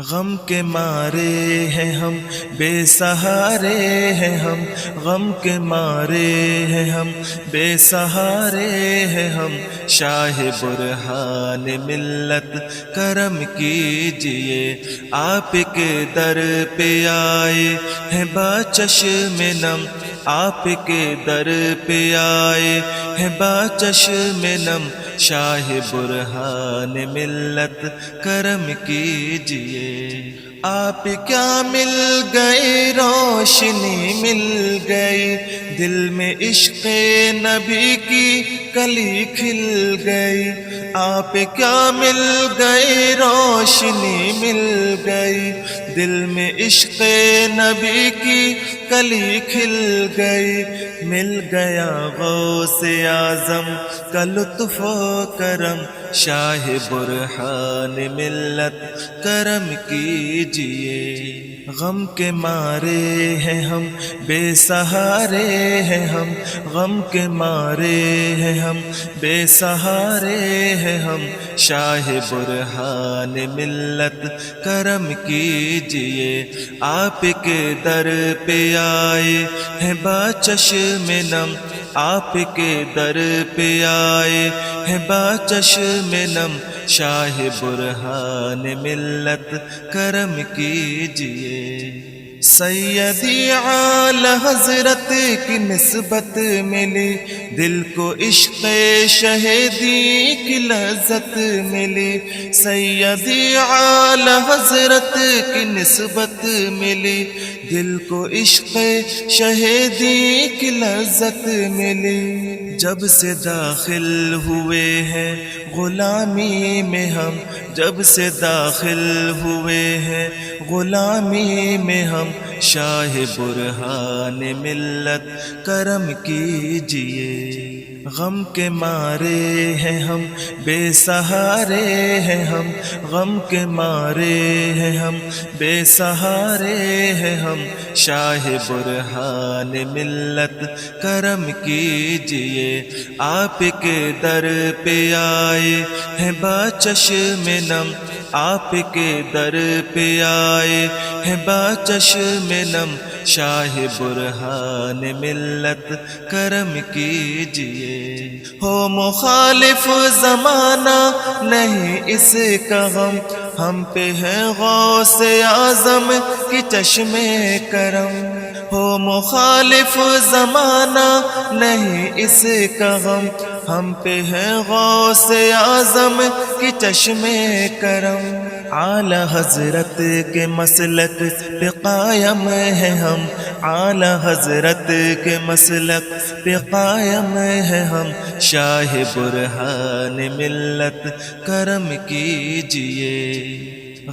غم کے مارے ہیں ہم، بے سہارے ہیں ہم، غم کے مارے ہیں ہم، بے سہارے ہیں ہم، شاہ برہان ملت کرم کیجئے، آپ کے در پہ آئے ہیں با چشم نم، آپ کے در پہ آئے ہیں با چشم نم، شاہ برہان ملت کرم کیجئے۔ آپ کیا مل گئے، روشنی مل گئی، دل میں عشق نبی کی کلی کھل گئی۔ آپ کیا مل گئے، روشنی مل گئی، دل میں عشق نبی کی کلی کھل گئی۔ مل گیا غوث اعظم کا لطف و کرم، شاہ برہان ملت کرم کیجئے۔ غم کے مارے ہیں ہم، بے سہارے ہیں ہم، غم کے مارے ہیں ہم، بے سہارے ہیں ہم، شاہ برہان ملت کرم کیجئے، آپ کے در پہ آئے ہیں با چشم نم، آپ کے در پہ آئے ہیں با چشم نم، شاہ برہان ملت کرم کیجئے۔ سیدی اعلی حضرت کی نسبت ملی، دل کو عشق شہیدی کی لذت ملی، سیدی اعلی حضرت کی نسبت ملی، دل کو عشق شہیدی کی لذت ملی۔ جب سے داخل ہوئے ہیں غلامی میں ہم، جب سے داخل ہوئے ہیں غلامی میں ہم، شاہ برہان ملت کرم کیجئے۔ غم کے مارے ہیں ہم، بے سہارے ہیں ہم، غم کے مارے ہیں ہم، بے سہارے ہیں ہم، شاہ برہان ملت کرم کیجئے، آپ کے در پہ آئے ہیں با چشم نم، آپ کے در پہ آئے ہیں با چشم نم، شاہ برہان ملت کرم کیجئے۔ ہو مخالف زمانہ نہیں اس کا غم، ہم پہ ہے غوث اعظم کی چشم کرم۔ ہو مخالف زمانہ نہیں اس کا غم، ہم پہ ہے غوث اعظم کی چشم کرم۔ اعلی حضرت کے مسلک پہ قائم ہیں ہم، اعلی حضرت کے مسلک پہ قائم ہیں ہم، شاہ برہان ملت کرم کیجئے۔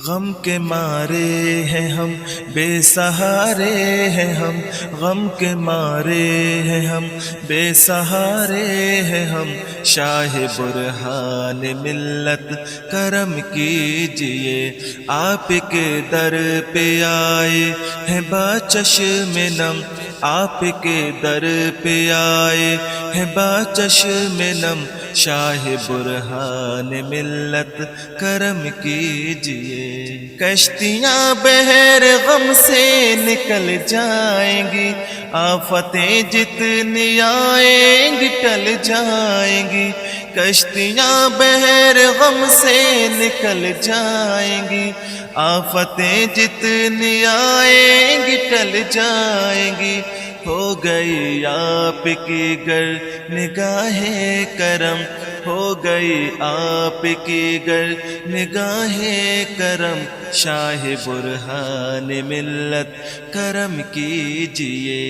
غم کے مارے ہیں ہم، بے سہارے ہیں ہم، غم کے مارے ہیں ہم، بے سہارے ہیں ہم، شاہ برہان ملت کرم کیجئے، آپ کے در پہ آئے ہیں با چشم نم، آپ کے در پہ آئے ہیں با چشم نم، شاہ برہان ملت کرم کیجئے۔ کشتیاں بحر غم سے نکل جائیں گی، آفتیں جتنی آئیں گی ٹل جائیں گی، کشتیاں بحر غم سے نکل جائیں گی، آفتیں جتنی آئیں گی ٹل جائیں گی۔ ہو گئی آپ کی گر نگاہ کرم، ہو گئی آپ کی گر نگاہ کرم، شاہ برہان ملت کرم کیجئے۔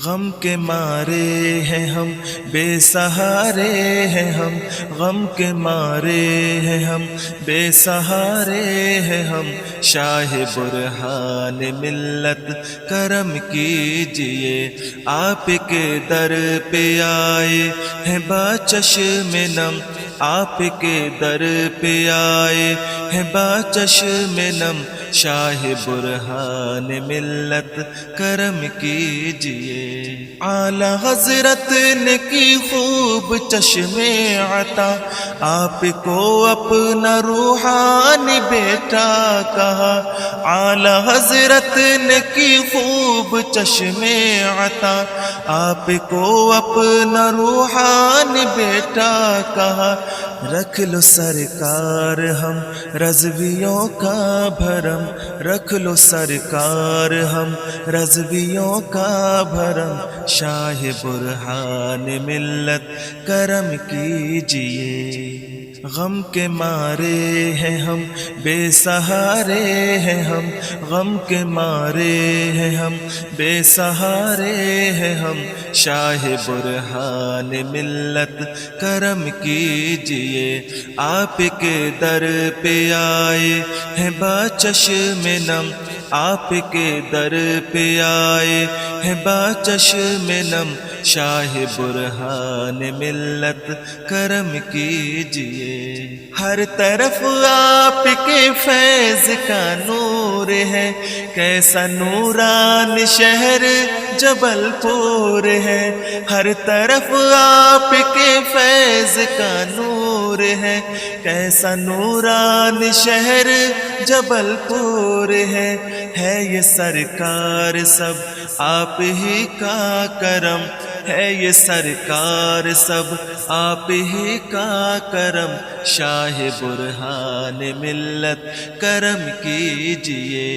غم کے مارے ہیں ہم، بے سہارے ہیں ہم، غم کے مارے ہیں ہم، بے سہارے ہیں ہم، شاہ برہان ملت کرم کیجئے، آپ کے در پہ آئے ہیں با چشم نم، آپ کے در پہ آئے ہیں باچشم نم شاہ برہان ملت کرم کیجئے اعلی حضرت نے کی خوب چشم عطا آپ کو اپنا روحانی بیٹا کہا اعلی حضرت نے کی خوب چشم عطا آپ کو اپنا روحانی بیٹا کہا رکھ لو سرکار ہم رضویوں کا بھرم رکھ لو سرکار ہم رضویوں کا بھرم شاہ برہان ملت کرم کیجئے غم کے مارے ہیں ہم بے سہارے ہیں ہم غم کے مارے ہیں ہم بے سہارے ہیں ہم شاہ برہان ملت کرم کیجئے آپ کے در پہ آئے ہیں باچشم نم آپ کے در پہ آئے ہیں باچشم نم شاہ برہان ملت کرم کیجئے ہر طرف آپ کے فیض کا نور ہے کیسا نوران شہر جبل پور ہے ہر طرف آپ کے فیض کا نور ہے کیسا نوران شہر جبل پور ہے یہ سرکار سب آپ ہی کا کرم ہے یہ سرکار سب آپ ہی کا کرم شاہ برہان ملت کرم کیجئے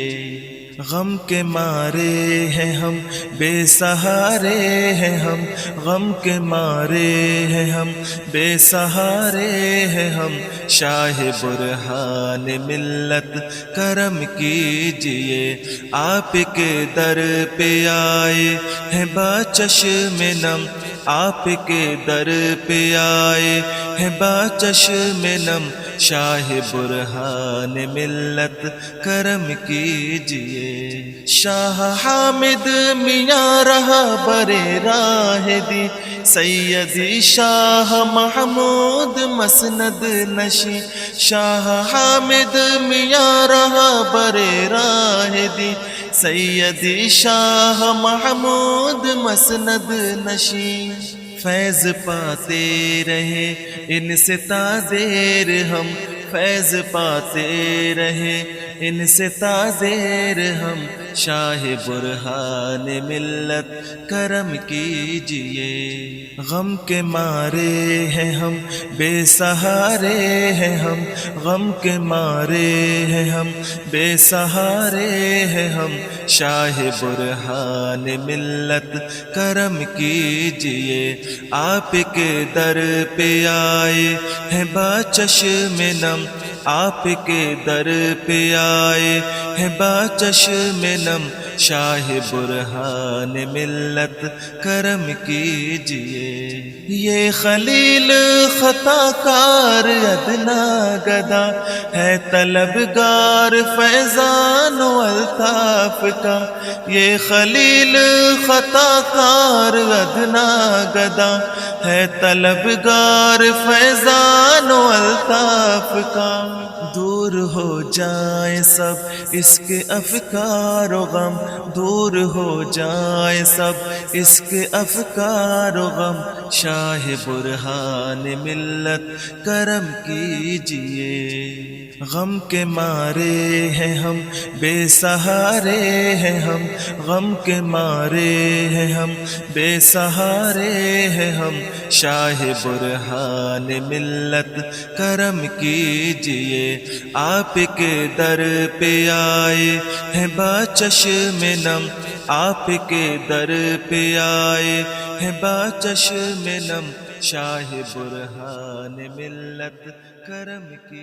غم کے مارے ہیں ہم بے سہارے ہیں ہم غم کے مارے ہیں ہم بے سہارے ہیں ہم شاہ برہان ملت کرم کیجئے آپ کے در پہ آئے ہیں باچشم نم آپ کے در پہ آئے ہیں باچشم نم شاہ برہان ملت کرم کیجئے شاہ حامد میاں رہا برے راہ دی سیدی شاہ محمود مسند نشی شاہ حامد میاں رہا برے راہ دی سیدی شاہ محمود مسند نشی فیض پاتے رہے ان سے تادیر ہم فیض پاتے رہے ان سے تادیر ہم شاہ برہان ملت کرم کیجئے غم کے مارے ہیں ہم بے سہارے ہیں ہم غم کے مارے ہیں ہم بے سہارے ہیں ہم شاہ برہان ملت کرم کیجئے آپ کے در پہ آئے ہیں باچشم نم آپ کے در پہ آئے ہیں باچشم نم شاہ برہان ملت کرم کیجئے یہ خلیل خطا کار ادنا گدا ہے طلبگار فیضان و الطاف کا یہ خلیل خطا کار ادنا گدا ہے طلبگار فیضان و الطاف کا دور ہو جائیں سب اس کے افکار و غم دور ہو جائیں سب اس کے افکار و غم شاہ برہان ملت کرم کیجئے غم کے مارے ہیں ہم بے سہارے ہیں ہم غم کے مارے ہیں ہم بے سہارے ہیں ہم شاہ برہان ملت کرم کیجئے آپ کے در پہ آئے ہیں باچشم نم آپ کے در پہ آئے ہیں باچشم نم شاہ برہان ملت کرم کی